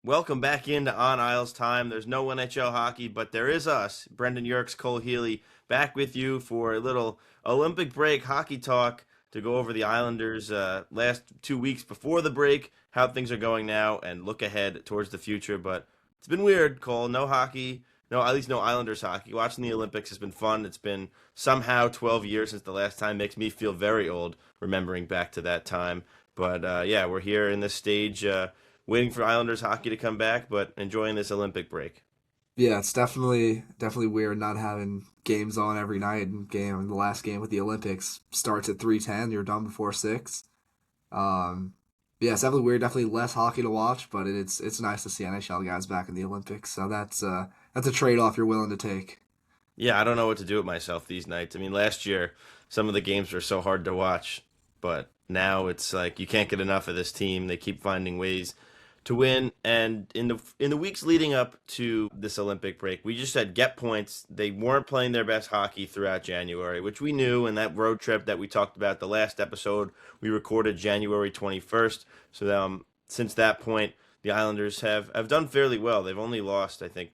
Welcome back into On Isles time. There's no NHL hockey, but there is us, Brendan Yerkes, Cole Healy, back with you for a little Olympic break hockey talk to go over the Islanders' last 2 weeks before the break, how things are going now, and look ahead towards the future. But it's been weird, Cole. No hockey, no, at least no Islanders hockey. Watching the Olympics has been fun. It's been somehow 12 years since the last time. Makes me feel very old remembering back to that time. But yeah, we're here in this stage. Waiting for Islanders hockey to come back, but enjoying this Olympic break. Yeah, it's definitely weird not having games on every night. And the last game with the Olympics starts at 3:10. You're done before 6. Um, yeah, it's definitely weird. Definitely less hockey to watch, but it's nice to see NHL guys back in the Olympics. So that's a trade off you're willing to take. Yeah, I don't know what to do with myself these nights. I mean, last year some of the games were so hard to watch, but now it's like you can't get enough of this team. They keep finding ways to win, and in the weeks leading up to this Olympic break, we just said get points. They weren't playing their best hockey throughout January, which we knew. And that road trip that we talked about the last episode, we recorded January 21st. So since that point, the Islanders have done fairly well. They've only lost, I think,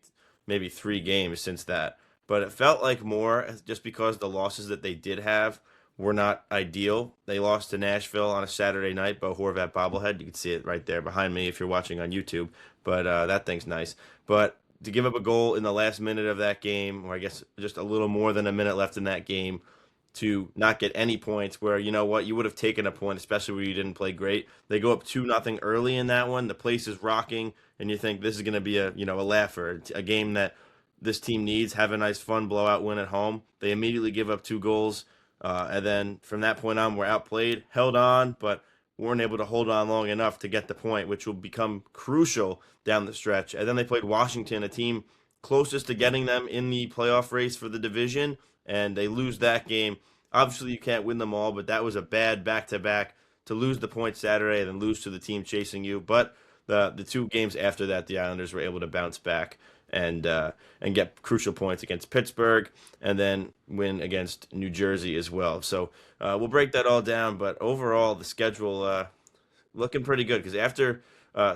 maybe 3 games since that, but it felt like more just because the losses that they did have were not ideal. They lost to Nashville on a Saturday night, Bo Horvat bobblehead. You can see it right there behind me if you're watching on YouTube. But that thing's nice. But to give up a goal in the last minute of that game, or I guess just a little more than a minute left in that game, to not get any points, where you know what, you would have taken a point, especially where you didn't play great. They go up 2-0 early in that one. The place is rocking, and you think this is going to be a laugher, a game that this team needs. Have a nice, fun blowout win at home. They immediately give up 2 goals, and then from that point on, we're outplayed, held on, but weren't able to hold on long enough to get the point, which will become crucial down the stretch. And then they played Washington, a team closest to getting them in the playoff race for the division, and they lose that game. Obviously, you can't win them all, but that was a bad back to back to lose the point Saturday and then lose to the team chasing you. But the 2 games after that, the Islanders were able to bounce back and get crucial points against Pittsburgh, and then win against New Jersey as well. So we'll break that all down. But overall, the schedule looking pretty good because after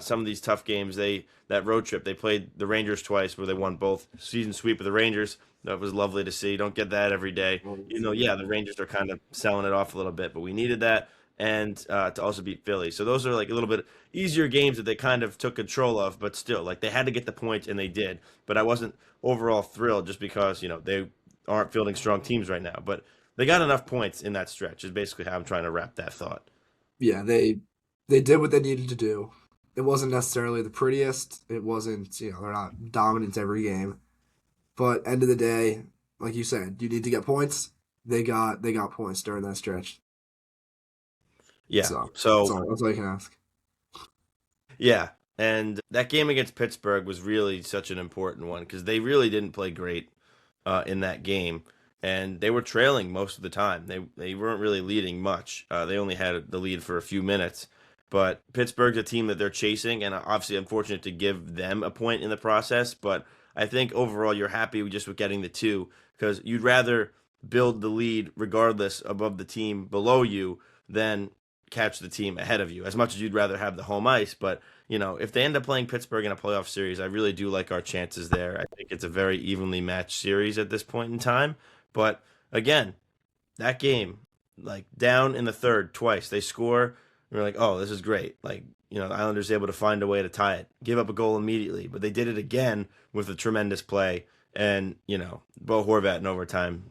some of these tough games, that road trip they played the Rangers twice, where they won both. Season sweep of the Rangers. That was lovely to see. Don't get that every day. Yeah, the Rangers are kind of selling it off a little bit, but we needed that, and to also beat Philly. So those are like a little bit easier games that they kind of took control of, but still, like they had to get the points and they did. But I wasn't overall thrilled just because they aren't fielding strong teams right now. But they got enough points in that stretch. Is basically how I'm trying to wrap that thought. Yeah, they did what they needed to do. It wasn't necessarily the prettiest. It wasn't, they're not dominant every game. But end of the day, like you said, you need to get points. They got points during that stretch. Yeah. So that's So all that's all you can ask. yeah, and that game against Pittsburgh was really such an important one because they really didn't play great in that game, and they were trailing most of the time. They weren't really leading much. They only had the lead for a few minutes. But Pittsburgh's a team that they're chasing, and obviously, unfortunate to give them a point in the process. But I think overall, you're happy just with getting the two because you'd rather build the lead regardless above the team below you than catch the team ahead of you. As much as you'd rather have the home ice, but if they end up playing Pittsburgh in a playoff series, I really do like our chances there. I think it's a very evenly matched series at this point in time. But again, that game, like down in the third twice, they score. And we're like, oh, this is great. Like, the Islanders able to find a way to tie it, give up a goal immediately, but they did it again with a tremendous play. And, Bo Horvat in overtime,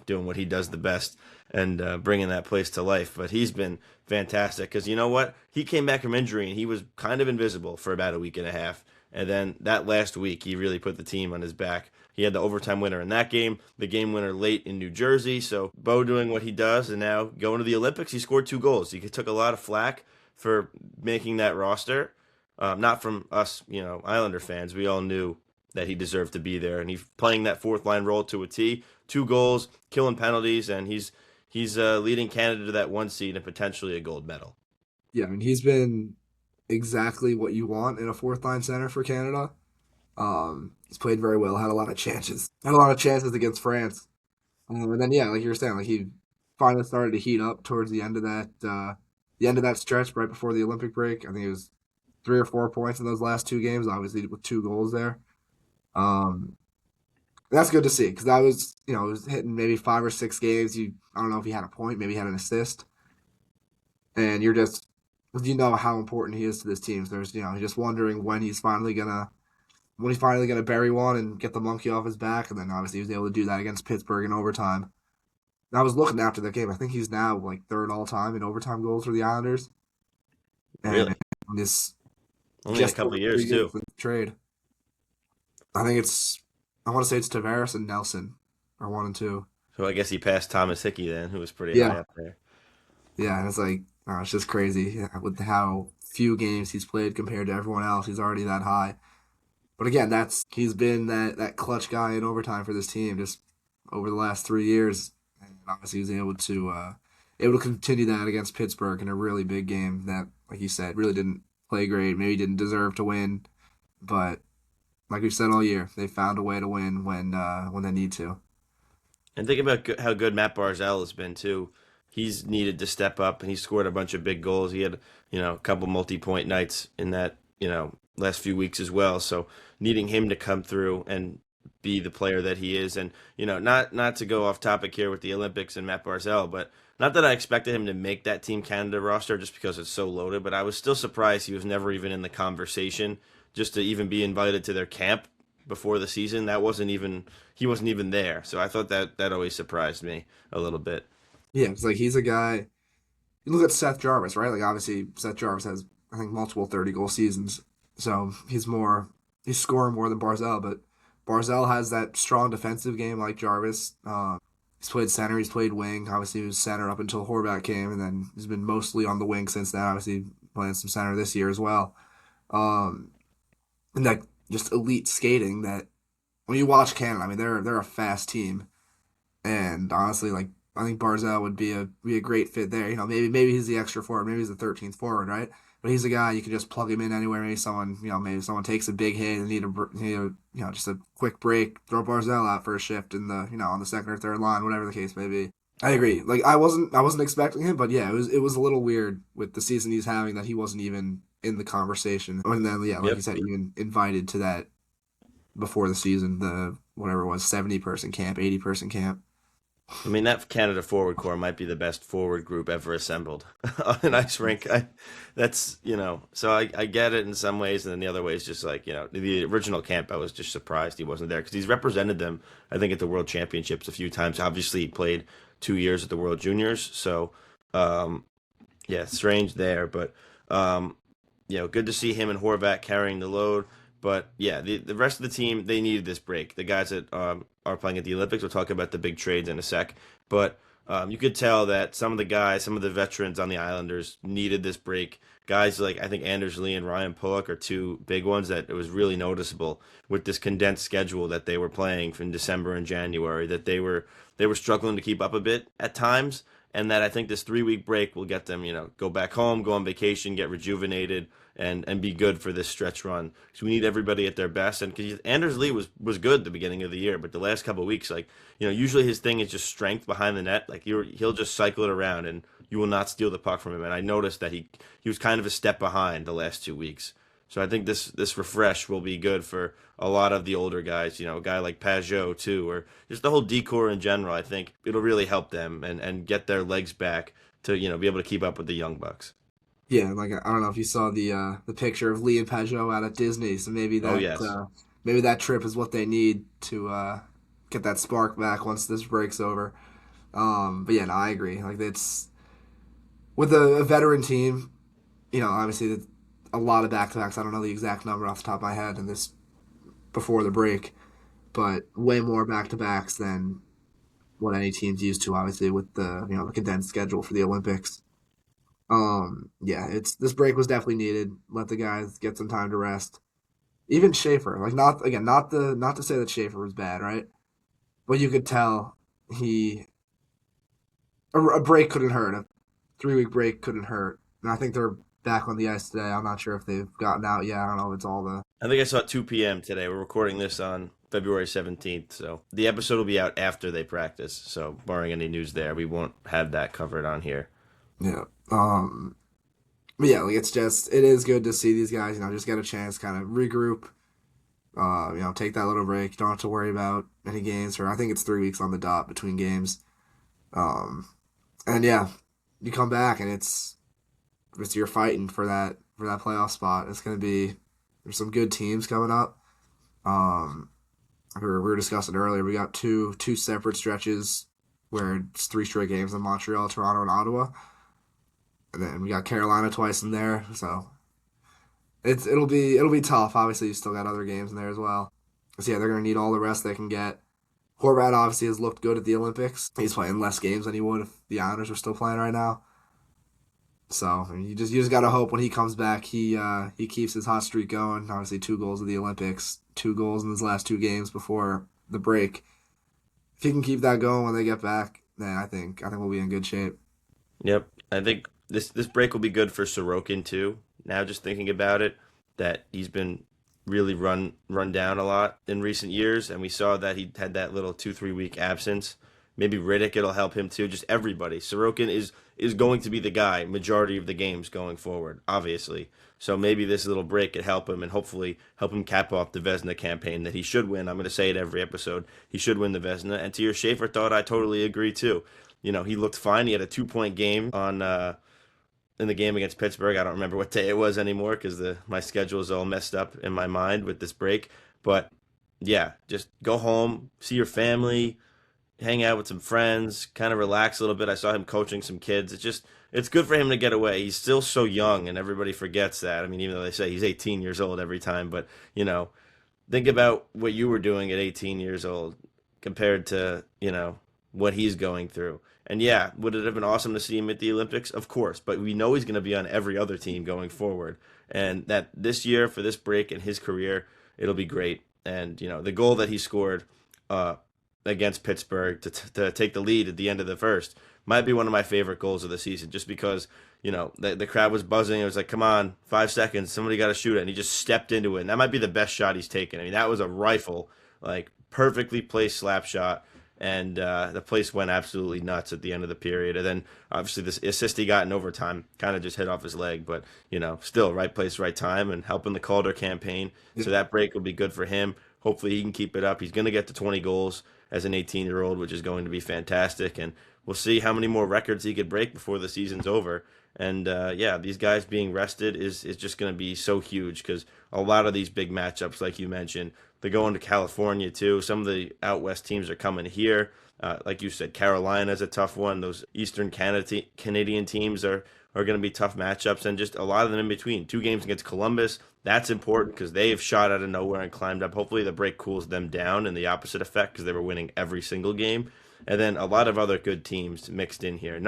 doing what he does the best and bringing that place to life. But he's been fantastic because you know what? He came back from injury and he was kind of invisible for about a week and a half. And then that last week, he really put the team on his back. He had the overtime winner in that game, the game winner late in New Jersey. So Bo doing what he does, and now going to the Olympics, he scored 2 goals. He took a lot of flack for making that roster, not from us, Islander fans. We all knew that he deserved to be there, and he's playing that fourth line role to a T. 2 goals, killing penalties, and he's leading Canada to that 1 seed and potentially a gold medal. Yeah, I mean he's been exactly what you want in a fourth line center for Canada. He's played very well, had a lot of chances. Had a lot of chances against France. And then yeah, like you were saying, like he finally started to heat up towards the end of that stretch right before the Olympic break. I think it was 3 or 4 points in those last two games, obviously with 2 goals there. Um, that's good to see because that was, it was hitting maybe 5 or 6 games. I don't know if he had a point, maybe he had an assist, and you know how important he is to this team. So you're just wondering when he's finally gonna bury one and get the monkey off his back, and then obviously he was able to do that against Pittsburgh in overtime. And I was looking after the game. I think he's now like third all time in overtime goals for the Islanders, and Really? this Only in a just couple over of three years years too. since the trade. I think I want to say it's Tavares and Nelson are 1 and 2. So I guess he passed Thomas Hickey then, who was pretty high Yeah, up there. yeah, and it's like it's just crazy with how few games he's played compared to everyone else. He's already that high. But again, he's been that clutch guy in overtime for this team just over the last 3 years, and obviously he was able to continue that against Pittsburgh in a really big game that, like you said, really didn't play great. Maybe didn't deserve to win, but like we've said all year, they found a way to win when they need to. And think about how good Matt Barzell has been too. He's needed to step up, and he scored a bunch of big goals. He had, a couple multi-point nights in that, last few weeks as well. So needing him to come through and be the player that he is, and not to go off topic here with the Olympics and Matt Barzell, but not that I expected him to make that Team Canada roster just because it's so loaded. But I was still surprised he was never even in the conversation, just to even be invited to their camp before the season. That wasn't even He wasn't even there. So I thought that always surprised me a little bit. Yeah, it's like he's a guy. You look at Seth Jarvis, right? Like obviously Seth Jarvis has I think multiple 30 goal seasons, so he's scoring more than Barzell, but Barzell has that strong defensive game like Jarvis. He's played center, he's played wing. Obviously, he was center up until Horvat came, and then he's been mostly on the wing since then. Obviously, playing some center this year as well. Um, and that just elite skating that when you watch Canada, I mean they're a fast team, and honestly, like I think Barzell would be a great fit there. Maybe he's the extra forward, maybe he's the 13th forward, right? But he's a guy you can just plug him in anywhere. Maybe someone takes a big hit and just a quick break, throw Barzell out for a shift in the on the second or third line, whatever the case may be. I agree. Like I wasn't expecting him, but yeah, it was a little weird with the season he's having that he wasn't even in the conversation. And then yeah, like you Yep. said, even invited to that before the season, the whatever it was, 70-person camp, 80-person camp. I mean, that Canada forward core might be the best forward group ever assembled on an ice rink. So I get it in some ways, and then the other ways, just like, the original camp, I was just surprised he wasn't there because he's represented them, I think, at the World Championships a few times. Obviously, he played 2 years at the World Juniors, so um, yeah, strange there, but good to see him and Horvat carrying the load. But yeah, the rest of the team, they needed this break. The guys that are playing at the Olympics, we'll talk about the big trades in a sec. But you could tell that some of the guys, some of the veterans on the Islanders needed this break. Guys like I think Anders Lee and Ryan Pulock are two big ones that it was really noticeable with this condensed schedule that they were playing from December and January, that they were struggling to keep up a bit at times, and that I think this 3 week break will get them, go back home, go on vacation, get rejuvenated, and be good for this stretch run. So we need everybody at their best. And because Anders Lee was good at the beginning of the year, but the last couple of weeks, like usually his thing is just strength behind the net. Like he'll just cycle it around, and you will not steal the puck from him. And I noticed that he was kind of a step behind the last 2 weeks. So I think this refresh will be good for a lot of the older guys. A guy like Pajot too, or just the whole decor in general. I think it'll really help them and get their legs back to be able to keep up with the young bucks. Yeah, like I don't know if you saw the picture of Lee and Pajot out at Disney, so Oh yes. maybe that trip is what they need to get that spark back once this breaks over. But yeah, no, I agree. Like it's with a veteran team, obviously a lot of back to backs. I don't know the exact number off the top of my head, and this before the break, but way more back to backs than what any team's used to. Obviously, with the condensed schedule for the Olympics. Yeah, it's this break was definitely needed. Let the guys get some time to rest. Even Schaefer, like not to say that Schaefer was bad, right? But you could tell he a break couldn't hurt. A 3 week break couldn't hurt. And I think they're back on the ice today. I'm not sure if they've gotten out yet. I don't know if it's all the I think I saw 2 p.m. today. We're recording this on February 17th, so the episode will be out after they practice. So, barring any news there, we won't have that covered on here. yeah. But yeah, like it is good to see these guys, just get a chance, kind of regroup, take that little break. You don't have to worry about any games for I think it's 3 weeks on the dot between games. Um, and yeah, you come back and it's you're fighting for that playoff spot. It's gonna be there's some good teams coming up. Um, we were discussing earlier. We got two separate stretches where it's three straight games in Montreal, Toronto, and Ottawa, and then we got Carolina twice in there. So it'll be tough. Obviously, you still got other games in there as well. So yeah, they're gonna need all the rest they can get. Horvat obviously has looked good at the Olympics. He's playing less games than he would if the Islanders were still playing right now. So I mean, you just gotta hope when he comes back, he keeps his hot streak going. Obviously, 2 goals at the Olympics, 2 goals in his last 2 games before the break. If he can keep that going when they get back, then I think we'll be in good shape. Yep. I think this break will be good for Sorokin too. Now just thinking about it, that he's been really run down a lot in recent years, and we saw that he had that little 2 3 week absence. Maybe Riddick it'll help him too. Just everybody. Sorokin is going to be the guy majority of the games going forward, obviously. So maybe this little break could help him and hopefully help him cap off the Vesna campaign that he should win. I'm going to say it every episode. He should win the Vesna. And to your Schaefer thought, I totally agree too. He looked fine. He had a 2 point game on in the game against Pittsburgh. I don't remember what day it was anymore because the my schedule is all messed up in my mind with this break. But yeah, just go home, see your family, hang out with some friends, kind of relax a little bit. I saw him coaching some kids. It's good for him to get away. He's still so young, and everybody forgets that. I mean, even though they say he's 18 years old every time, but think about what you were doing at 18 years old compared to what he's going through. And yeah, would it have been awesome to see him at the Olympics? Of course, but we know he's going to be on every other team going forward, and that this year for this break in his career, it'll be great. And the goal that he scored. Uh, Against Pittsburgh to take the lead at the end of the first might be one of my favorite goals of the season just because the crowd was buzzing. It was like, come on, 5 seconds, somebody got to shoot it, and he just stepped into it, and that might be the best shot he's taken. I mean, that was a rifle, like perfectly placed slap shot, and the place went absolutely nuts at the end of the period. And then obviously this assist he got in overtime kind of just hit off his leg, but still right place, right time, and helping the Calder campaign. So that break will be good for him. Hopefully he can keep it up. He's going to get to 20 goals as an 18-year-old, which is going to be fantastic. And we'll see how many more records he could break before the season's over. And yeah, these guys being rested is just going to be so huge because a lot of these big matchups, like you mentioned, they're going to California too. Some of the out west teams are coming here. Like you said, Carolina's a tough one. Those Eastern Canadian teams are going to be tough matchups, and just a lot of them in between. 2 games against Columbus, that's important because they have shot out of nowhere and climbed up. Hopefully, the break cools them down and the opposite effect because they were winning every single game. And then a lot of other good teams mixed in here.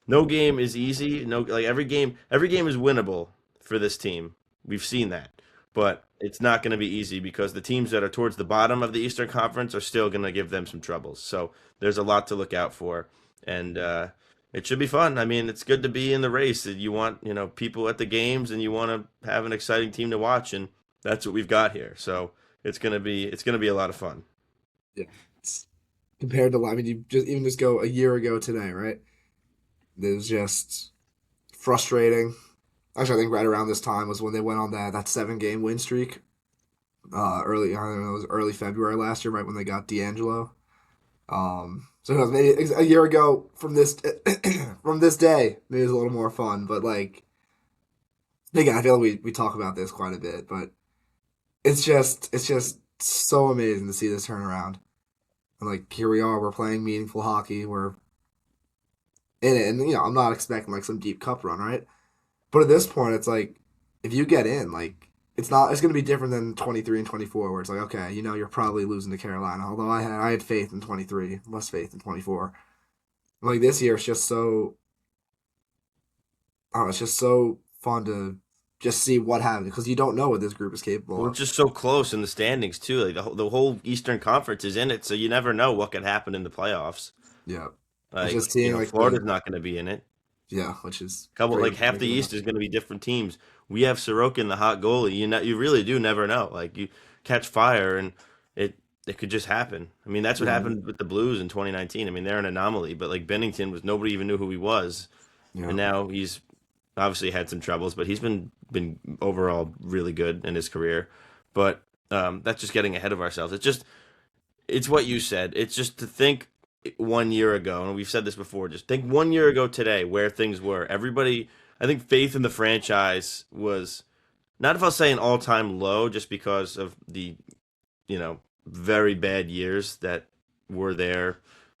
No game is easy. No, like every game is winnable for this team. We've seen that, but it's not going to be easy because the teams that are towards the bottom of the Eastern Conference are still going to give them some troubles. So there's a lot to look out for, and it should be fun. I mean, it's good to be in the race. You want, people at the games, and you want to have an exciting team to watch, and that's what we've got here. So it's gonna be a lot of fun. Yeah, it's, compared to I mean, you just go a year ago today, right? It was just frustrating. Actually, I think right around this time was when they went on that 7 game win streak. Early, I don't know, it was early February last year, right when they got D'Angelo. So who knows, maybe a year ago from this from this day, maybe it's a little more fun. But like again, I feel like we talk about this quite a bit, but it's just so amazing to see this turnaround. And like here we are, we're playing meaningful hockey, we're in it, and I'm not expecting like some deep cup run, right? But at this point, it's like if you get in, like it's going to be different than 23 and 24, where it's like okay, you're probably losing to Carolina. Although I had faith in 23, less faith in 24. Like this year, it's just so I don't know, it's just so fun to just see what happens because you don't know what this group is capable We're of. just so close in the standings too. Like the whole Eastern Conference is in it, so you never know what could happen in the playoffs. Yeah, it's Like just seeing like Florida's not going to be in it. yeah, which is Couple great like to half think the about. East is going to be different teams. We have Sorokin, the hot goalie. You really do never know. Like you catch fire and it could just happen. I mean, that's what Yeah, happened with the Blues in 2019. I mean, they're an anomaly, but like Bennington was nobody even knew who he was, yeah, and now he's Obviously had some troubles, but he's been overall really good in his career. But that's just getting ahead of ourselves. It's what you said. It's just to think 1 year ago, and we've said this before. Just think 1 year ago today where things were. Everybody, I think, faith in the franchise was not if I'll say an all time low, just because of the very bad years that were there,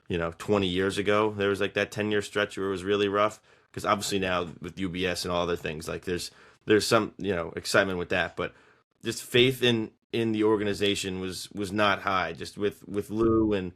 20 years ago. There was like that 10-year stretch where it was really rough. Because obviously now with UBS and all other things, like there's some excitement with that, but just faith in the organization was not high. Just with Lou and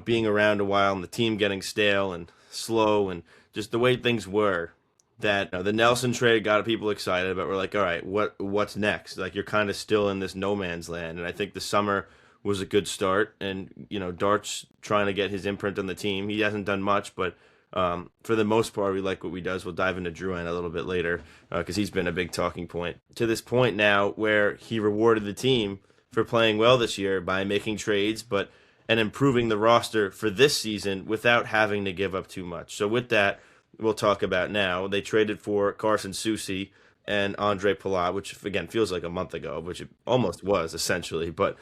being around a while and the team getting stale and slow and just the way things were. That the Nelson trade got people excited, but we're like, all right, what's next? Like you're kind of still in this no man's land, and I think the summer was a good start. And Dart's trying to get his imprint on the team. He hasn't done much, but for the most part, we like what he does. We'll dive into Drouin a little bit later because he's been a big talking point. To this point now, where he rewarded the team for playing well this year by making trades, but and improving the roster for this season without having to give up too much. So with that, we'll talk about now. They traded for Carson Soucy and Andre Palat, which again feels like a month ago, which it almost was essentially, but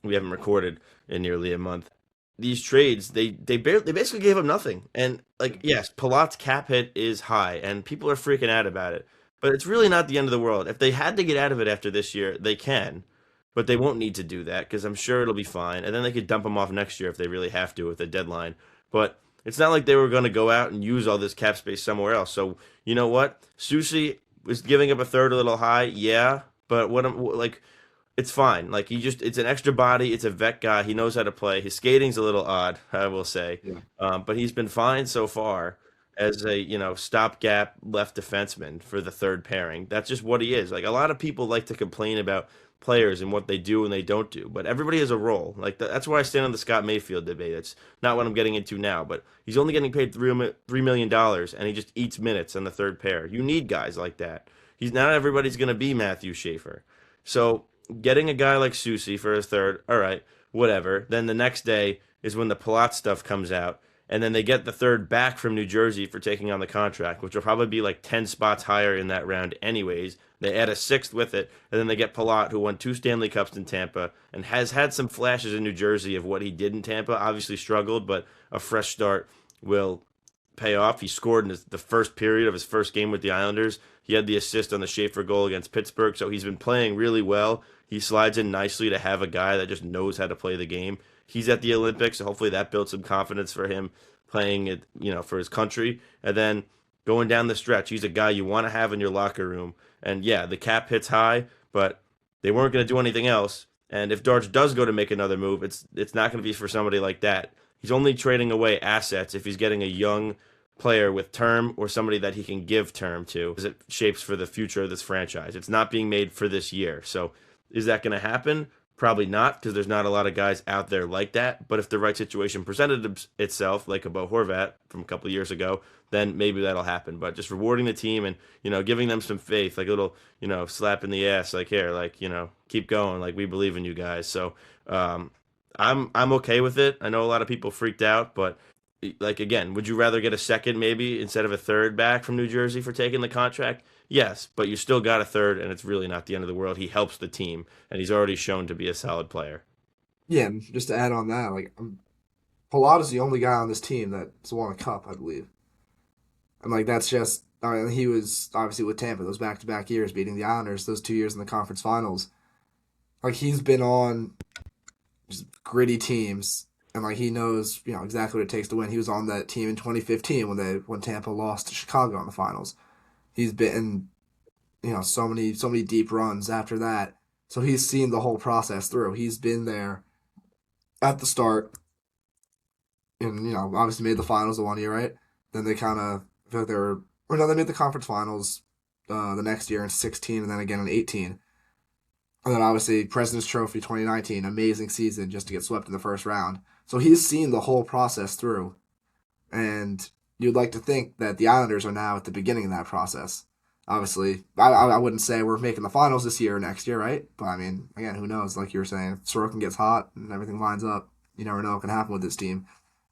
we haven't recorded in nearly a month. These trades, they basically gave up nothing. And like, yes, Palat's cap hit is high, and people are freaking out about it. But it's really not the end of the world. If they had to get out of it after this year, they can, but they won't need to do that because I'm sure it'll be fine. And then they could dump him off next year if they really have to with a deadline. But it's not like they were going to go out and use all this cap space somewhere else. So you know what? Susie was giving up a third a little high, yeah. But what I'm like, it's fine. Like it's an extra body. It's a vet guy. He knows how to play. His skating's a little odd, I will say, Yeah. but he's been fine so far as a stopgap left defenseman for the third pairing. That's just what he is. Like a lot of people like to complain about players and what they do and they don't do, but everybody has a role. Like that's where I stand on the Scott Mayfield debate. It's not what I'm getting into now, but he's only getting paid $3 million, and he just eats minutes on the third pair. You need guys like that. He's not everybody's going to be Matthew Schaefer. So getting a guy like Susie for a third, all right, whatever. Then the next day is when the Palat stuff comes out, and then they get the third back from New Jersey for taking on the contract, which will probably be like 10 spots higher in that round, anyways. They add a sixth with it, and then they get Palat, who won 2 Stanley Cups in Tampa and has had some flashes in New Jersey of what he did in Tampa. Obviously struggled, but a fresh start will pay off. He scored in the first period of his first game with the Islanders. He had the assist on the Schaefer goal against Pittsburgh, so he's been playing really well. He slides in nicely to have a guy that just knows how to play the game. He's at the Olympics, so hopefully that builds some confidence for him playing it, for his country. And then going down the stretch, he's a guy you want to have in your locker room. And yeah, the cap hits high, but they weren't going to do anything else. And if Darch does go to make another move, it's not going to be for somebody like that. He's only trading away assets if he's getting a young player with term or somebody that he can give term to as it shapes for the future of this franchise. It's not being made for this year. So is that going to happen? Probably not, because there's not a lot of guys out there like that. But if the right situation presented itself, like a Bo Horvat from a couple of years ago, then maybe that'll happen. But just rewarding the team and giving them some faith, like a little slap in the ass, like here, like keep going, like we believe in you guys. So I'm okay with it. I know a lot of people freaked out, but like again, would you rather get a second maybe instead of a third back from New Jersey for taking the contract? Yes, but you still got a third, and it's really not the end of the world. He helps the team, and he's already shown to be a solid player. Yeah, and just to add on that, like Palat is the only guy on this team that's won a cup, I believe. And like that's just I mean, he was obviously with Tampa those back to back years, beating the Islanders, those 2 years in the conference finals. Like he's been on just gritty teams, and like he knows exactly what it takes to win. He was on that team in 2015 when Tampa lost to Chicago in the finals. He's been so many deep runs after that. So he's seen the whole process through. He's been there at the start, and obviously made the finals the 1 year, right? Then they kind of I feel like they were, or no, they made the conference finals the next year in 16, and then again in 18. And then obviously President's Trophy 2019, amazing season just to get swept in the first round. So he's seen the whole process through, and you'd like to think that the Islanders are now at the beginning of that process. Obviously, I wouldn't say we're making the finals this year or next year, right? But I mean, again, who knows? Like you were saying, if Sorokin gets hot and everything lines up. You never know what can happen with this team.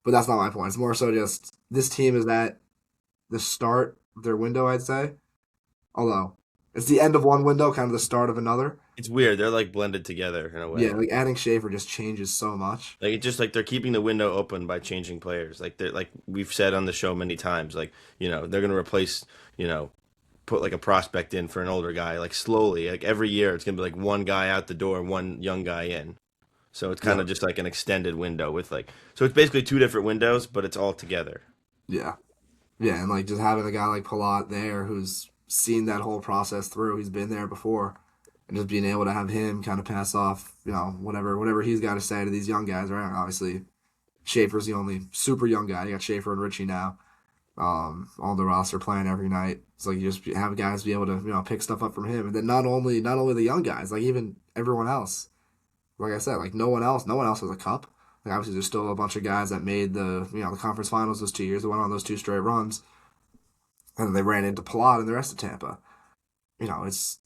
But that's not my point. It's more so just this team is at the start their window, I'd say. Although it's the end of one window, kind of the start of another. It's weird. They're like blended together in a Yeah, way. like adding Schaefer just changes so much. Like it just like they're keeping the window open by changing players. Like they're like we've said on the show many times. Like they're gonna replace put like a prospect in for an older guy. Like slowly, like every year it's gonna be like one guy out the door, one young guy in. So it's kind Yeah, of just like an extended window with like so it's basically two different windows, but it's all together. yeah, yeah, and like just having a guy like Palat there who's seen that whole process through. He's been there before, and just being able to have him kind of pass off, whatever he's got to say to these young guys. Right? Obviously, Schaefer's the only super young guy. You got Schaefer and Richie now. On the roster playing every night. It's like you just have guys be able to pick stuff up from him, and then not only the young guys, like even everyone else. Like I said, like no one else has a cup. Like obviously, there's still a bunch of guys that made the conference finals those 2 years. That went on those two straight runs, and then they ran into Palat and the rest of Tampa.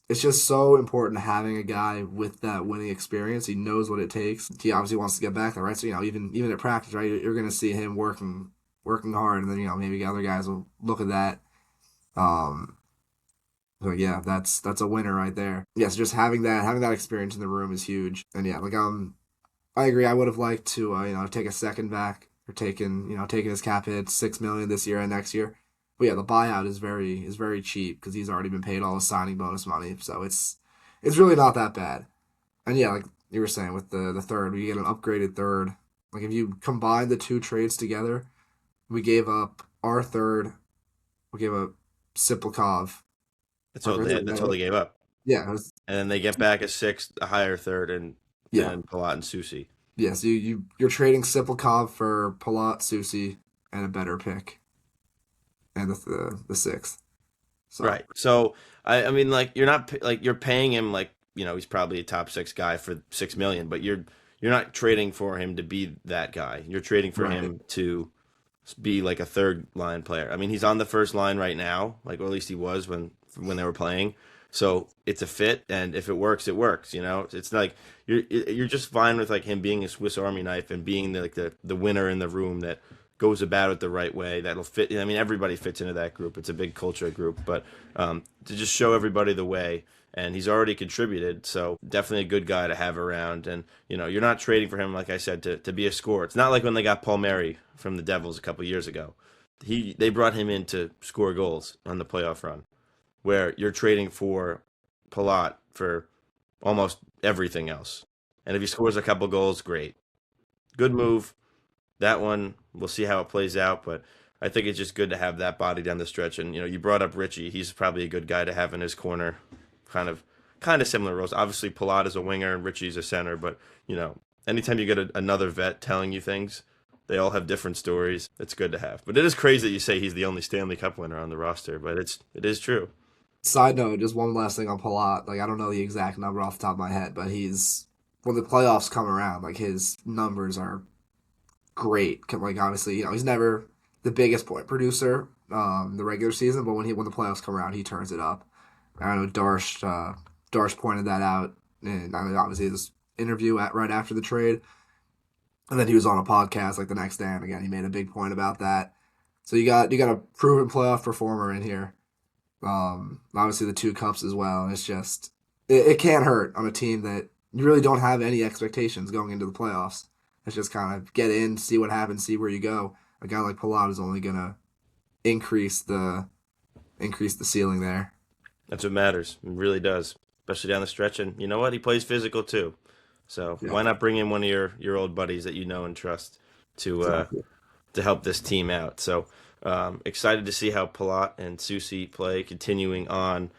It's just so important having a guy with that winning experience. He knows what it takes. He obviously wants to get back there, right? So even at practice, right, you're going to see him working hard, and then maybe other guys will look at that. Um, so yeah, that's a winner right there. Yes, just having that experience in the room is huge. And yeah, like I agree. I would have liked to take a second back or taking his cap hit 6 million this year and next year. But yeah, the buyout is very cheap because he's already been paid all his signing bonus money. So it's really not that bad. And yeah, like you were saying with the third, we get an upgraded third. Like if you combine the two trades together, we gave up our third. We gave up Siplikov. That's all they gave up. Yeah, it was, And then they get back a sixth, a higher third, yeah, and Palat and Susie. yeah. So you're trading Siplikov for Palat, Susi, and a better pick, and the sixth. So Right. So I mean, like you're not like you're paying him like he's probably a top six guy for 6 million, but you're not trading for him to be that guy. You're trading for right, him to be like a third line player. I mean, he's on the first line right now, like or at least he was when they were playing. So it's a fit, and if it works, it works. It's like you're just fine with like him being a Swiss Army knife and being the winner in the room that goes about it the right way. That'll fit. I mean, everybody fits into that group. It's a big culture group, but to just show everybody the way. And he's already contributed, so definitely a good guy to have around. And you're not trading for him, like I said, to be a scorer. It's not like when they got Paul Mary from the Devils a couple years ago. They brought him in to score goals on the playoff run, where you're trading for Palat for almost everything else. And if he scores a couple goals, great, good move. That one, we'll see how it plays out, but I think it's just good to have that body down the stretch. And you brought up Richie; he's probably a good guy to have in his corner. Kind of similar roles. Obviously, Palat is a winger and Richie's a center, but anytime you get another vet telling you things, they all have different stories. It's good to have. But it is crazy that you say he's the only Stanley Cup winner on the roster, but it is true. side note, just one last thing on Palat. Like I don't know the exact number off the top of my head, but he's when the playoffs come around, like his numbers are great. Like obviously, he's never the biggest point producer the regular season, but when the playoffs come around, he turns it up. I know Darsh pointed that out, and I mean, obviously this interview right after the trade, and then he was on a podcast like the next day, and again he made a big point about that. So you got a proven playoff performer in here. Obviously the two cups as well, and it's just it can't hurt on a team that you really don't have any expectations going into the playoffs. It's just kind of get in, see what happens, see where you go. A guy like Palat is only gonna increase the increase the ceiling there. That's what matters. It really does, especially down the stretch. And you know what? He plays physical too. So Yeah, why not bring in one of your old buddies that you know and trust to uh, exactly. to help this team out? So excited to see how Palat and Susi play, continuing on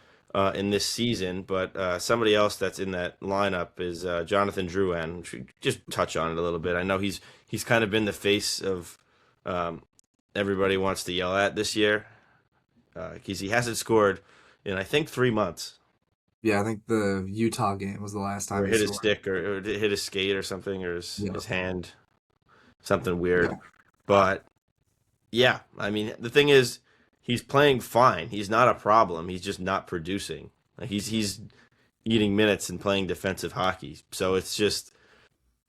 in this season. But somebody else that's in that lineup is Jonathan Drouin. We should just touch on it a little bit. I know he's kind of been the face of um, everybody wants to yell at this year because he hasn't scored in I think 3 months. Yeah, I think the Utah game was the last Or time he hit his scored. stick, or hit his skate or something, or Yeah, his hand, something weird. yeah, But yeah, I mean, the thing is, he's playing fine. He's not a problem. He's just not producing. Like, he's eating minutes and playing defensive hockey. So it's just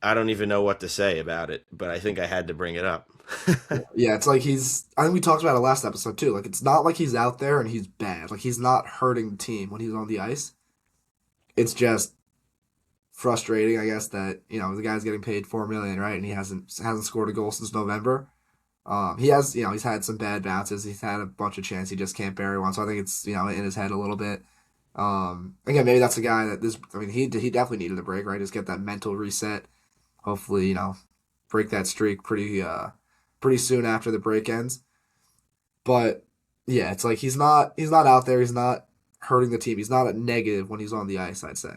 I don't even know what to say about it, but I think I had to bring it up. Yeah, it's like I think we talked about it last episode too. Like it's not like he's out there and he's bad. Like he's not hurting the team when he's on the ice. It's just frustrating, I guess, that the guy's getting paid 4 million, right, and he hasn't scored a goal since November. He has, he's had some bad bounces. He's had a bunch of chances. He just can't bury one. So I think it's in his head a little bit. Again, maybe that's a guy that this. I mean, he definitely needed a break, right? Just get that mental reset. Hopefully, break that streak pretty soon after the break ends. But yeah, it's like he's not out there. He's not hurting the team. He's not a negative when he's on the ice, I'd say.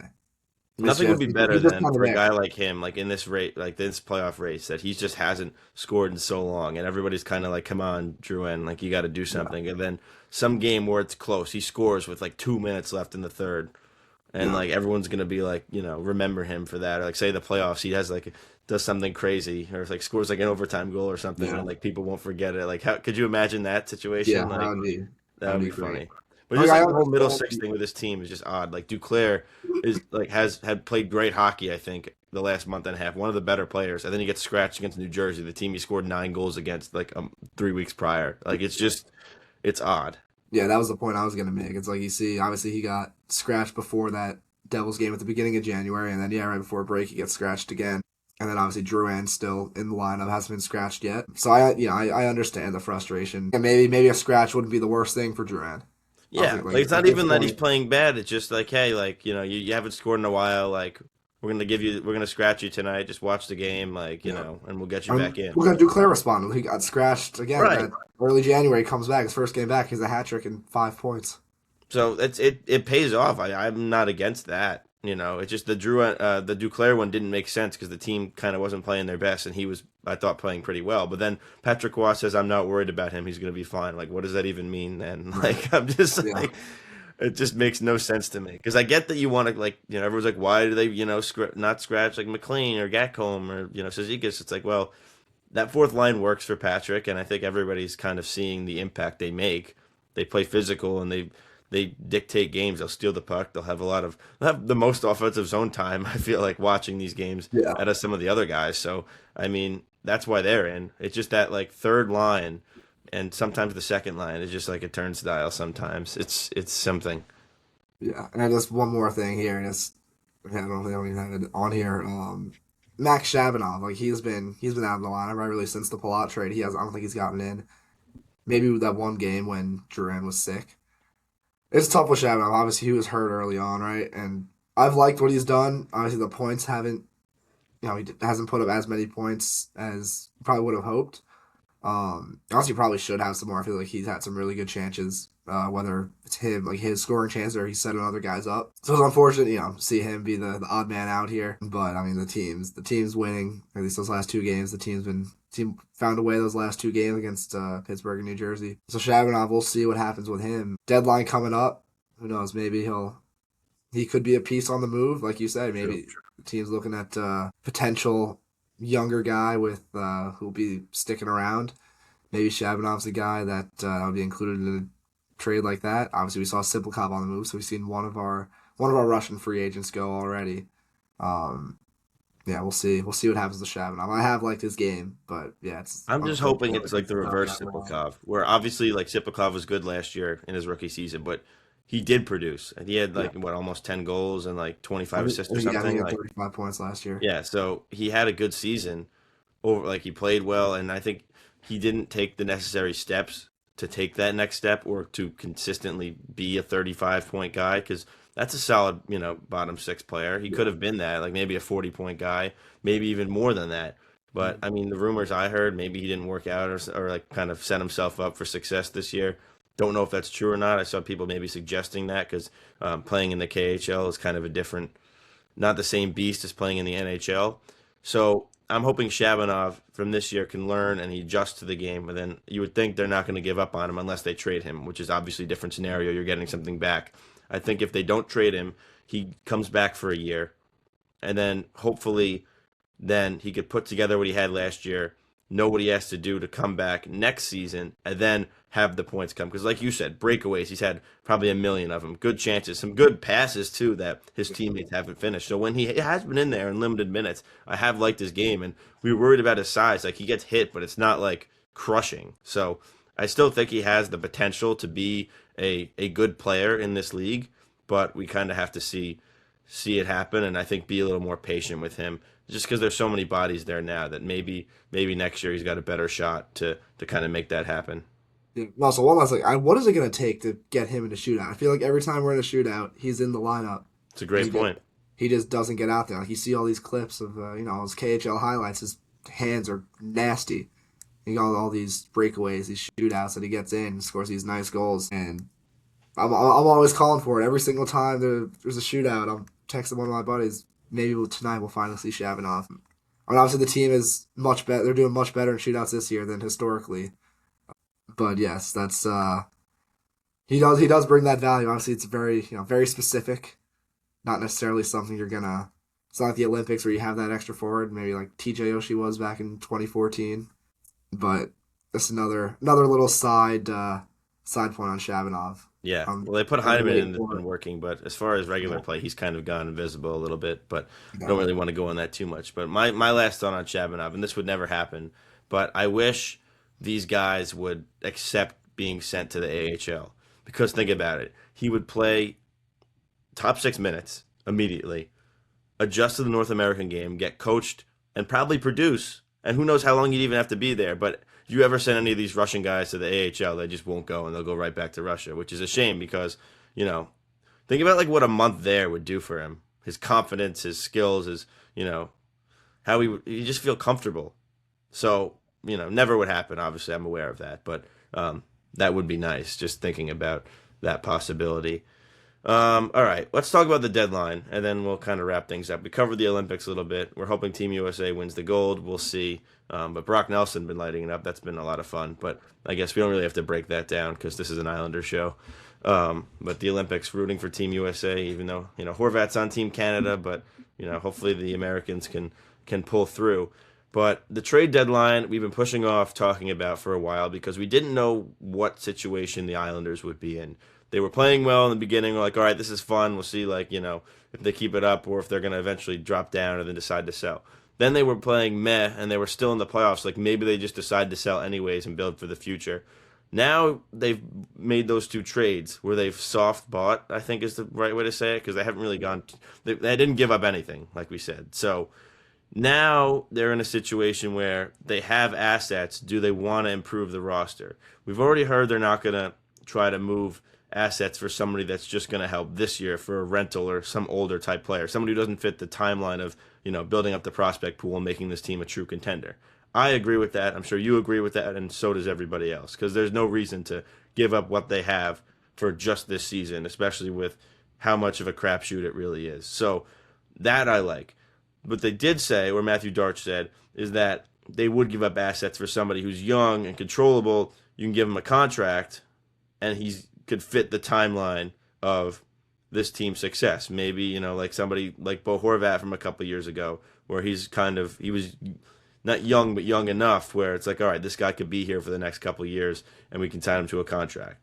It's Nothing would just be better he's just than kind of for a there. guy like him, like in this rate, like this playoff race, that he just hasn't scored in so long, and everybody's kind of like, "Come on, Drouin, like you got to do Yeah, something." And then some game where it's close, he scores with like 2 minutes left in the third, and yeah, like everyone's gonna be like, remember him for that. Or like say the playoffs, he has like does something crazy, or like scores like an overtime goal or something, yeah, and like people won't forget it. Like, how could you imagine that yeah. situation? That Like would be that that would would be be great. funny. But Like just I like the whole middle understand. six thing with this team is just odd. Like Duclair is like has had played great hockey, I think, the last month and a half. One of the better players. And then he gets scratched against New Jersey, the team he scored 9 goals against like 3 weeks prior. Like it's odd. Yeah, that was the point I was gonna make. It's like you see, obviously he got scratched before that Devils game at the beginning of January, and then yeah, right before break he gets scratched again. And then obviously Drouin's still in the lineup, hasn't been scratched yet. So I understand the frustration. And maybe a scratch wouldn't be the worst thing for Drouin. I Yeah, think like like it's at not this even that he's point, playing bad. It's just like, hey, like you haven't scored in a while. Like we're gonna scratch you tonight. Just watch the game, like yeah. and we'll get you And back in. we're gonna do Claire responded. He got scratched again Right. that early January. Comes back his first game back. He's a hat trick and 5 points. So it pays off. I'm not against that. It's just the Duclair one didn't make sense because the team kind of wasn't playing their best, and he was, I thought, playing pretty well. But then Patrick Roy says, "I'm not worried about him. He's going to be fine." Like, what does that even mean? Then, Right. like, I'm just Yeah. like, it just makes no sense to me. Because I get that you want to, like, everyone's like, why do they, not scratch like McLean or Gatcombe or Cizikas? It's like, well, that fourth line works for Patrick, and I think everybody's kind of seeing the impact they make. They play physical and they dictate games. They'll steal the puck. They'll have the most offensive zone time. I feel like watching these games Yeah. out of some of the other guys. So I mean, that's why they're in. It's just that like third line, and sometimes the second line is just like a turnstile. Sometimes it's something. Yeah. And then just one more thing here, and I don't think I don't even have it on here. Max Shabanov, like he's been out of the lineup right really since the Palat trade. I don't think he's gotten in. Maybe that one game when Duran was sick. It's tough with Shabanov. Obviously, he was hurt early on, right? And I've liked what he's done. Obviously, the points haven't, he hasn't put up as many points as probably would have hoped. Honestly, probably should have some more. I feel like he's had some really good chances. Whether it's him, like his scoring chance, or he's setting other guys up. So it's unfortunate, to see him be the odd man out here. But I mean, the team's winning. At least those last two games, team found a way those last two games against Pittsburgh and New Jersey. So Shabanov, we'll see what happens with him. Deadline coming up. Who knows? Maybe he could be a piece on the move, like you said. True. Maybe the team's looking at potential younger guy with who'll be sticking around. Maybe Shabanov's a guy that'll be included in a trade like that. Obviously, we saw Simplecop on the move, so we've seen one of our Russian free agents go already. Um, yeah, we'll see. We'll see what happens with Shabanov. I have liked his game, but yeah, it's I'm just hoping unfortunate it's like he's the not reverse that long. Sipakov, where obviously like Sipakov was good last year in his rookie season, but he did produce. And he had Yeah, like what almost 10 goals and like I 25 think, assists I or think, yeah, I think he something. had Like 35 points last year. yeah, so he had a good season over like he played well, and I think he didn't take the necessary steps to take that next step or to consistently be a 35-point guy because that's a solid, bottom six player. He could Yeah, have been that, like maybe a 40-point guy, maybe even more than that. But I mean, the rumors I heard, maybe he didn't work out or like kind of set himself up for success this year. Don't know if that's true or not. I saw people maybe suggesting that because playing in the KHL is kind of a different, not the same beast as playing in the NHL. So I'm hoping Shabanov from this year can learn and he adjusts to the game. And then you would think they're not going to give up on him unless they trade him, which is obviously a different scenario. You're getting something back. I think if they don't trade him, he comes back for a year, and then hopefully then he could put together what he had last year know what he has to do to come back next season and then have the points come. Because, like you said, breakaways, he's had probably a million of them. Good chances, some good passes, too, that his teammates haven't finished. So when he has been in there in limited minutes, I have liked his game. And we were worried about his size. Like, he gets hit, but it's not like crushing. So I still think he has the potential to be a good player in this league, but we kind of have to see it happen, and I think be a little more patient with him, just because there's so many bodies there now that maybe next year he's got a better shot to kind of make that happen. Yeah. Also, one last thing, what is it going to take to get him in a shootout? I feel like every time we're in a shootout, he's in the lineup. It's a And great point. he just doesn't get out there. Like you see all these clips of his KHL highlights. His hands are nasty. He got all these breakaways, these shootouts that he gets in, and scores these nice goals. And I'm always calling for it every single time there's a shootout. I'm texting one of my buddies. Maybe tonight we'll finally see Shabanov. I mean, obviously the team is much better. They're doing much better in shootouts this year than historically. But yes, that's he does bring that value. Obviously, it's very specific. Not necessarily something you're gonna. It's not like the Olympics where you have that extra forward, maybe like TJ Oshie was back in 2014. But that's another little side point on Shabanov. Yeah. Um, Well, they put I'm Heineman in waiting that's for been it. working, but as far as regular Yeah, play, he's kind of gone invisible a little bit, but I don't no, really want to go on that too much. But my last thought on Shabanov, and this would never happen, but I wish these guys would accept being sent to the AHL. Because think about it. He would play top 6 minutes immediately, adjust to the North American game, get coached, and probably produce. And who knows how long you'd even have to be there. But if you ever send any of these Russian guys to the AHL, they just won't go and they'll go right back to Russia, which is a shame because, you know, think about like what a month there would do for him. His confidence, his skills, his, how he just feel comfortable. So, never would happen. Obviously, I'm aware of that, but that would be nice just thinking about that possibility. All right, let's talk about the deadline, and then we'll kind of wrap things up. We covered the Olympics a little bit. We're hoping Team USA wins the gold. We'll see. But Brock Nelson been lighting it up. That's been a lot of fun. But I guess we don't really have to break that down because this is an Islander show. But the Olympics, rooting for Team USA, even though Horvat's on Team Canada, but hopefully the Americans can pull through. But the trade deadline, we've been pushing off talking about for a while because we didn't know what situation the Islanders would be in. They were playing well in the beginning. We're like, all right, this is fun. We'll see, if they keep it up or if they're going to eventually drop down and then decide to sell. Then they were playing meh, and they were still in the playoffs. Like, maybe they just decide to sell anyways and build for the future. Now they've made those two trades where they've soft bought, I think is the right way to say it, because they haven't really gone. They didn't give up anything, like we said. So now they're in a situation where they have assets. Do they want to improve the roster? We've already heard they're not going to try to move assets for somebody that's just going to help this year for a rental or some older type player, somebody who doesn't fit the timeline of building up the prospect pool and making this team a true contender. I agree with that. I'm sure you agree with that, and so does everybody else, because there's no reason to give up what they have for just this season, especially with how much of a crapshoot it really is. So that I like. What they did say, or Matthew Darch said, is that they would give up assets for somebody who's young and controllable. You can give him a contract, and he could fit the timeline of this team's success. Maybe, like somebody like Bo Horvat from a couple years ago, where he was not young, but young enough where it's like, all right, this guy could be here for the next couple of years, and we can sign him to a contract.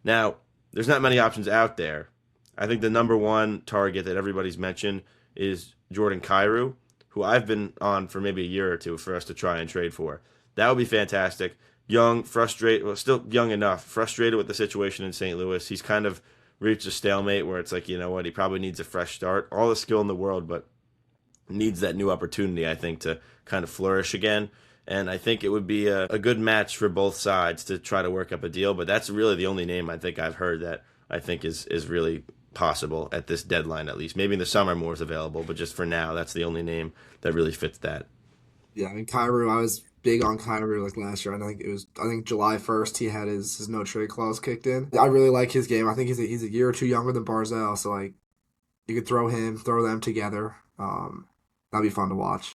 Now, there's not many options out there. I think the number one target that everybody's mentioned is Jordan Kyrou, who I've been on for maybe a year or two for us to try and trade for. That would be fantastic. Young, frustrated, well, still young enough, frustrated with the situation in St. Louis. He's kind of reached a stalemate where it's like, you know what, he probably needs a fresh start. All the skill in the world, but needs that new opportunity, I think, to kind of flourish again. And I think it would be a good match for both sides to try to work up a deal. But that's really the only name I think I've heard that I think is really possible at this deadline, at least. Maybe in the summer more is available, but just for now, that's the only name that really fits that. yeah. I mean, Kyrou. I was big on Kyrou like last year. I think July 1st he had his no trade clause kicked in. I really like his game. I think he's a year or two younger than Barzell, so like you could throw them together. That'd be fun to watch.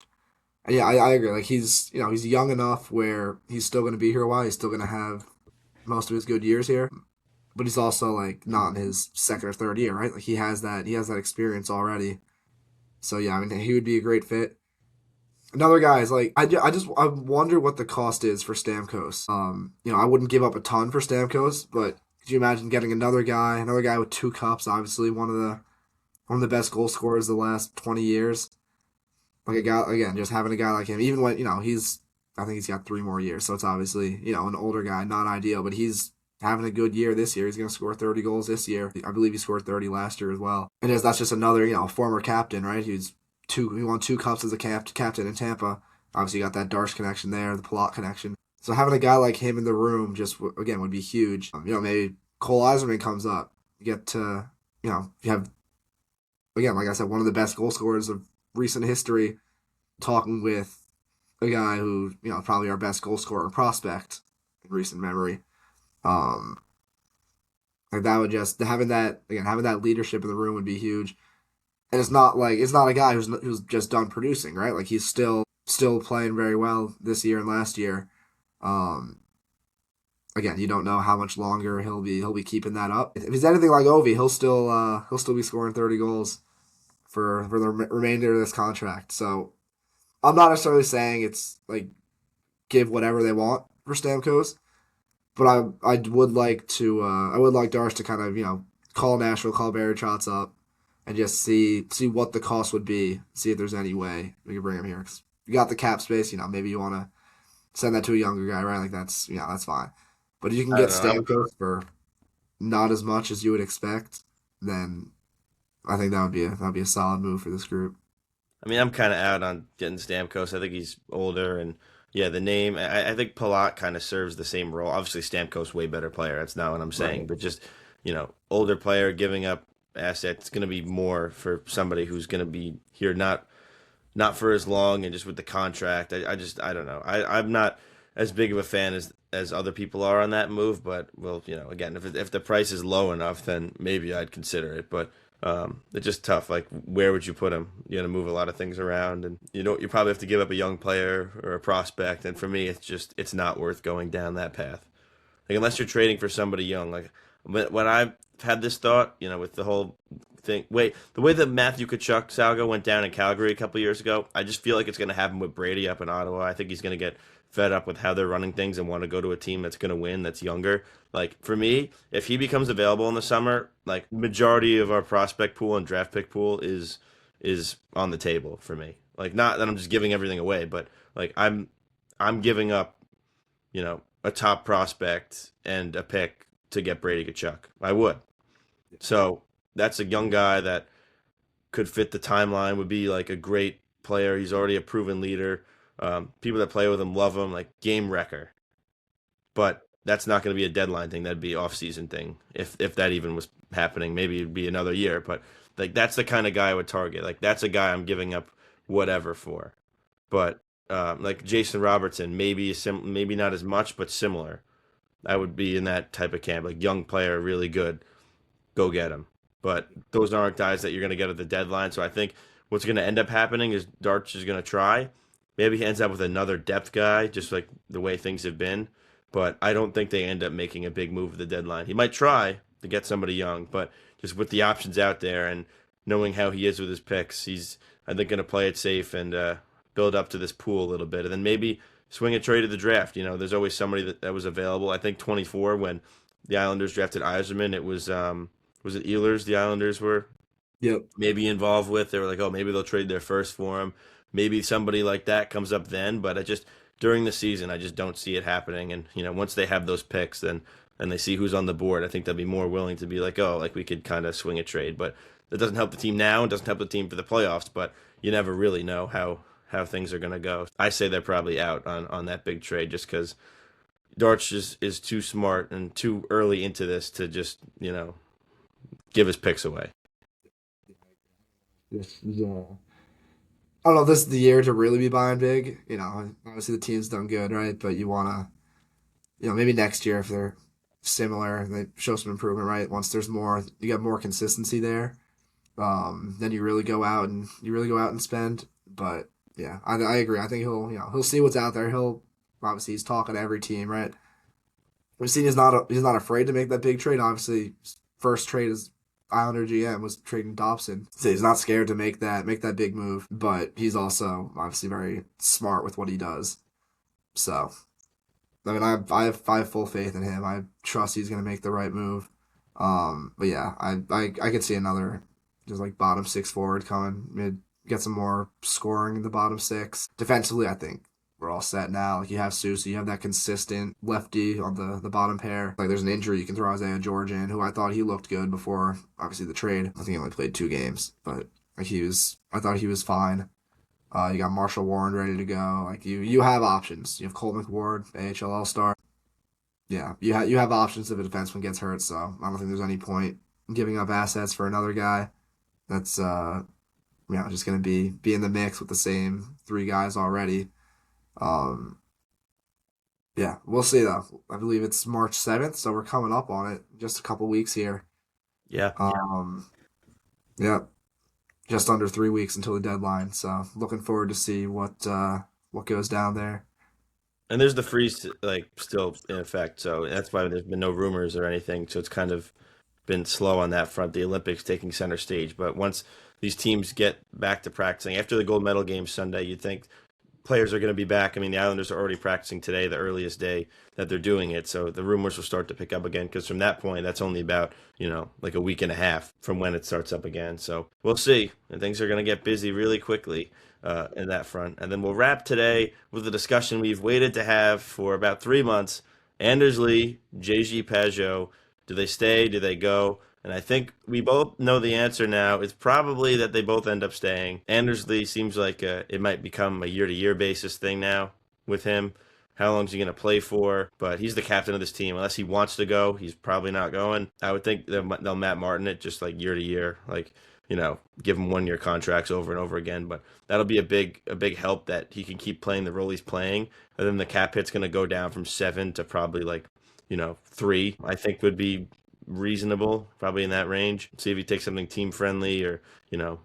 And yeah, I agree. Like he's young enough where he's still going to be here a while. He's still going to have most of his good years here, but he's also like not in his second or third year, right? Like he has that experience already. So yeah, I mean he would be a great fit. Another guy is like I wonder what the cost is for Stamkos. I wouldn't give up a ton for Stamkos, but could you imagine getting another guy with 2 cups? Obviously, one of the best goal scorers the last 20 years. Like a guy again, just having a guy like him, even when I think he's got 3 more years, so it's obviously an older guy, not ideal, but he's having a good year this year. He's going to score 30 goals this year. I believe he scored 30 last year as well. And that's just another former captain, right? He won 2 cups as a captain in Tampa. Obviously, you got that Darsh connection there, the Palat connection. So having a guy like him in the room just again would be huge. Maybe Cole Eiserman comes up. You get to you have again, like I said, one of the best goal scorers of recent history, talking with a guy who, probably our best goal scorer prospect in recent memory. Um, like that would just having that leadership in the room would be huge. And it's not a guy who's just done producing, right? Like he's still playing very well this year and last year. Um, Again, you don't know how much longer he'll be keeping that up. If he's anything like Ovi, he'll still be scoring 30 goals for the remainder of this contract. So I'm not necessarily saying it's like give whatever they want for Stamkos, but I would like Darce to kind of call Nashville, call Barry Trotz up, and just see what the cost would be. See if there's any way we can bring him here. 'Cause you got the cap space, maybe you want to send that to a younger guy, right? Like that's fine. But if you can I get don't know. Stamkos for not as much as you would expect, then I think that would be a solid move for this group. I mean, I'm kind of out on getting Stamkos. I think he's older, and yeah, the name. I think Palat kind of serves the same role. Obviously, Stamkos way better player. That's not what I'm saying, Right. but just older player giving up assets going to be more for somebody who's going to be here not for as long and just with the contract. I don't know. I'm not as big of a fan as other people are on that move, but well, again, if the price is low enough, then maybe I'd consider it. But it's just tough. Like, where would you put him? You got to move a lot of things around, and you probably have to give up a young player or a prospect. And for me, it's not worth going down that path. Like, unless you're trading for somebody young. Like when I've had this thought, with the whole thing. Wait, the way that Matthew Kachuk Salga went down in Calgary a couple years ago, I just feel like it's going to happen with Brady up in Ottawa. I think he's going to get fed up with how they're running things and want to go to a team that's going to win, that's younger. Like for me, if he becomes available in the summer, like majority of our prospect pool and draft pick pool is on the table for me. Like not that I'm just giving everything away, but like I'm giving up, a top prospect and a pick to get Brady Kachuk. I would. So that's a young guy that could fit the timeline, would be like a great player. He's already a proven leader. People that play with him love him, like game wrecker. But that's not going to be a deadline thing. That'd be off-season thing. If that even was happening, maybe it'd be another year. But like that's the kind of guy I would target. Like that's a guy I'm giving up whatever for. But like Jason Robertson, maybe not as much, but similar. I would be in that type of camp. Like young player, really good, go get him. But those aren't guys that you're going to get at the deadline. So I think what's going to end up happening is Darch is going to try. Maybe he ends up with another depth guy, just like the way things have been. But I don't think they end up making a big move at the deadline. He might try to get somebody young, but just with the options out there and knowing how he is with his picks, he's I think going to play it safe and build up to this pool a little bit, and then maybe swing a trade to the draft. There's always somebody that was available. I think 24 when the Islanders drafted Eiserman, it was it Ehlers the Islanders were Yep. maybe involved with. They were like, oh, maybe they'll trade their first for him. Maybe somebody like that comes up then, but I just during the season I just don't see it happening. And once they have those picks, then and they see who's on the board, I think they'll be more willing to be like, oh, like we could kind of swing a trade. But that doesn't help the team now. It doesn't help the team for the playoffs. But you never really know how things are going to go. I say they're probably out on that big trade just because Darch is too smart and too early into this to just give his picks away. Yeah. I don't know. This is the year to really be buying big. Obviously the team's done good, right? But you want to, maybe next year if they're similar, they show some improvement, right? Once you got more consistency there. Then you really go out and spend. But yeah, I agree. I think he'll see what's out there. He's talking to every team, right? We've seen he's not afraid to make that big trade. Obviously, first trade is Islander GM was trading Dobson. So he's not scared to make that big move, but he's also obviously very smart with what he does. So I mean, I have full faith in him. I trust he's gonna make the right move. But yeah, I could see another just like bottom six forward coming mid, get some more scoring in the bottom six. Defensively, I think we're all set now. Like you have Sousa, you have that consistent lefty on the bottom pair. Like there's an injury, you can throw Isaiah George in, who I thought he looked good before obviously the trade. I think he only played 2 games, but like I thought he was fine. You got Marshall Warren ready to go. Like you have options. You have Colt McWard, AHL All Star. Yeah, you have options if a defenseman gets hurt. So I don't think there's any point in giving up assets for another guy that's just gonna be in the mix with the same 3 guys already. Um, yeah, we'll see though. I believe it's March 7th, so we're coming up on it. Just a couple weeks here. Yeah. Yeah, just under 3 weeks until the deadline. So looking forward to see what goes down there. And there's the freeze like still in effect, so that's why there's been no rumors or anything. So it's kind of been slow on that front. The Olympics taking center stage, but once these teams get back to practicing after the gold medal game Sunday, you'd think players are going to be back. I mean, the Islanders are already practicing today, the earliest day that they're doing it. So the rumors will start to pick up again because from that point, that's only about, like a week and a half from when it starts up again. So we'll see. And things are going to get busy really quickly in that front. And then we'll wrap today with a discussion we've waited to have for about 3 months. Anders Lee, JG Pageau, do they stay? Do they go? And I think we both know the answer now. It's probably that they both end up staying. Anders Lee seems like it might become a year-to-year basis thing now with him. How long is he going to play for? But he's the captain of this team. Unless he wants to go, he's probably not going. I would think they'll Matt Martin it just like year to year, like give him 1 year contracts over and over again. But that'll be a big help that he can keep playing the role he's playing. And then the cap hit's going to go down from 7 to probably like 3. I think would be reasonable, probably in that range. See if he takes something team friendly, or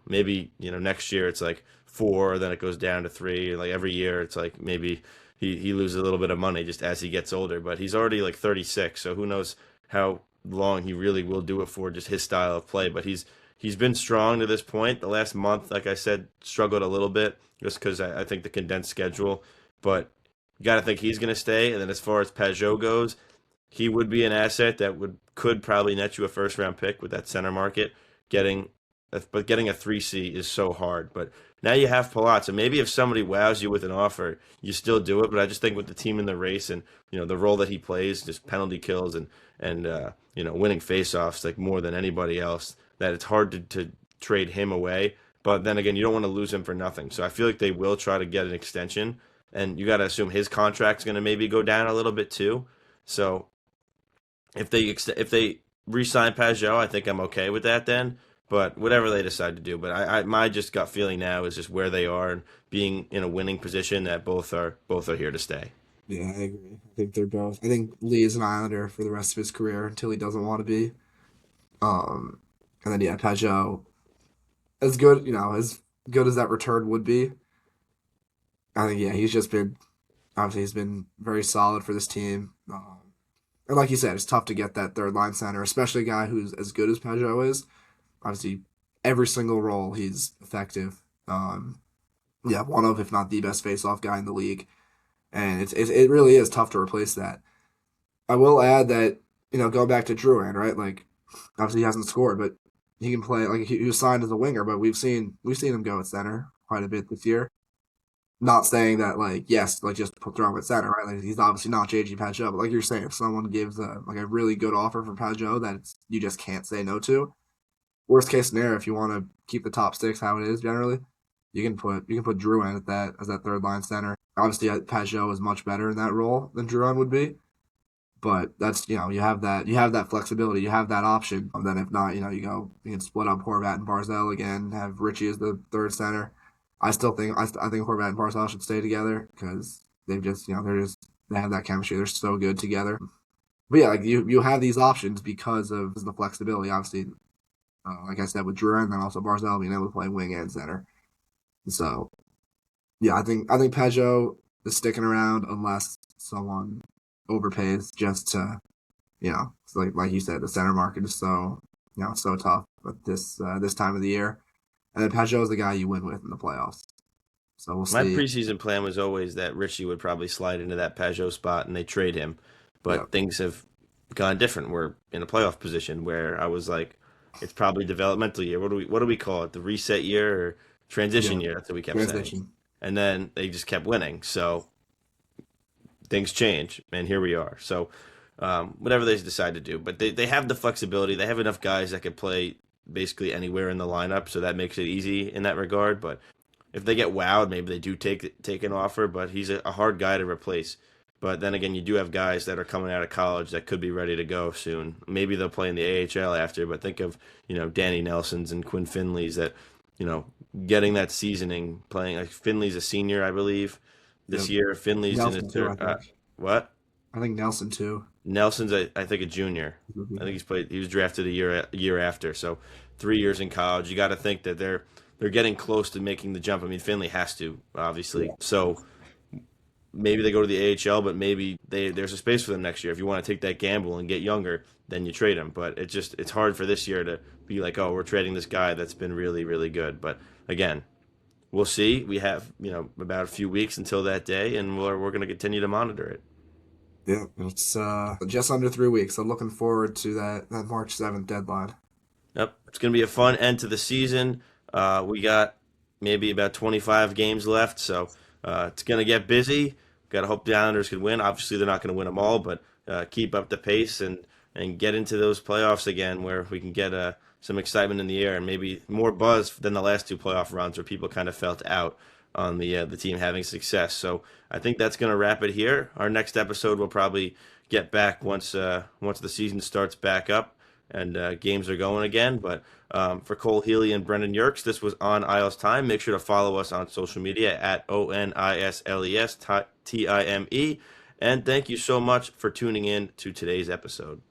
maybe next year it's like 4, then it goes down to 3. Like every year, it's like maybe he loses a little bit of money just as he gets older. But he's already like 36, so who knows how long he really will do it for, just his style of play. But he's been strong to this point. The last month, like I said, struggled a little bit just because I think the condensed schedule. But you got to think he's going to stay. And then as far as Pajot goes, he would be an asset that could probably net you a first round pick with that center market. Getting a 3C is so hard. But now you have Palat, so maybe if somebody wows you with an offer, you still do it. But I just think with the team in the race and the role that he plays, just penalty kills and winning faceoffs like more than anybody else, that it's hard to trade him away. But then again, you don't want to lose him for nothing. So I feel like they will try to get an extension, and you got to assume his contract's going to maybe go down a little bit too. So if they re-sign Pajot, I think I'm okay with that then. But whatever they decide to do, but my just gut feeling now is just where they are and being in a winning position that both are here to stay. Yeah, I agree. I think they're both. I think Lee is an Islander for the rest of his career until he doesn't want to be. Um, and then yeah, Pajot, as good as that return would be. I think yeah, he's been very solid for this team. And like you said, it's tough to get that third line center, especially a guy who's as good as Pajot is. Obviously, every single role he's effective. Yeah, one of, if not the best face-off guy in the league, and it really is tough to replace that. I will add that going back to Drouin, right? Like, obviously he hasn't scored, but he can play. Like he was signed as a winger, but we've seen him go at center quite a bit this year. Not saying that like yes, like just throw him at center, right? Like he's obviously not JG Pajot, but like you're saying, if someone gives a really good offer for Pajot that you just can't say no to. Worst case scenario, if you want to keep the top six how it is generally, you can put Drouin at that as that third line center. Obviously, Pajot is much better in that role than Drouin would be, but that's you have that flexibility, you have that option. And then if not, you can split up Horvat and Barzell again, have Richie as the third center. I think Horvat and Barzell should stay together because they've just they have that chemistry. They're so good together. But yeah, like you have these options because of the flexibility. Obviously, like I said with Drouin, and then also Barzell being able to play wing and center. So yeah, I think Pajot is sticking around unless someone overpays just to, it's like you said, the center market is so It's so tough at this time of the year. And then Pajot's the guy you win with in the playoffs. So we'll My see. preseason plan was always that Richie would probably slide into that Pajot spot and they trade him, Yeah, but things have gone different. We're in a playoff position where I was like, it's probably developmental year. What do we call it? The reset year or transition yeah. year? That's what we kept saying. Transition. And then they just kept winning. So things change, and here we are. So whatever they decide to do, but they have the flexibility. They have enough guys that could play basically anywhere in the lineup, so that makes it easy in that regard. But if they get wowed, maybe they do take an offer. But he's a hard guy to replace. But then again, you do have guys that are coming out of college that could be ready to go soon. Maybe they'll play in the AHL after. But think of Danny Nelsons and Quinn Finleys that you know getting that seasoning playing. Like Finley's a senior, I believe, Yeah. this year. Finley's in his Nelson too, I third. think. What? I think Nelson too. Nelson's, I think, a junior. I think he's played. He was drafted a year after. So 3 years in college. You got to think that they're getting close to making the jump. I mean, Finley has to obviously. Yeah. So maybe they go to the AHL, but maybe there's a space for them next year. If you want to take that gamble and get younger, then you trade him. But it's hard for this year to be like, oh, we're trading this guy that's been really really good. But again, we'll see. We have about a few weeks until that day, and we're going to continue to monitor it. Yeah, it's just under 3 weeks. I'm looking forward to that March 7th deadline. Yep, it's going to be a fun end to the season. We got maybe about 25 games left, so it's going to get busy. Got to hope the Islanders can win. Obviously, they're not going to win them all, but keep up the pace and get into those playoffs again, where we can get some excitement in the air and maybe more buzz than the last two playoff runs, where people kind of felt out on the team having success. So I think that's going to wrap it here. Our next episode will probably get back once the season starts back up and games are going again. But for Cole Healy and Brendan Yerkes, this was On Isles Time. Make sure to follow us on social media at ONISLES TIME. And thank you so much for tuning in to today's episode.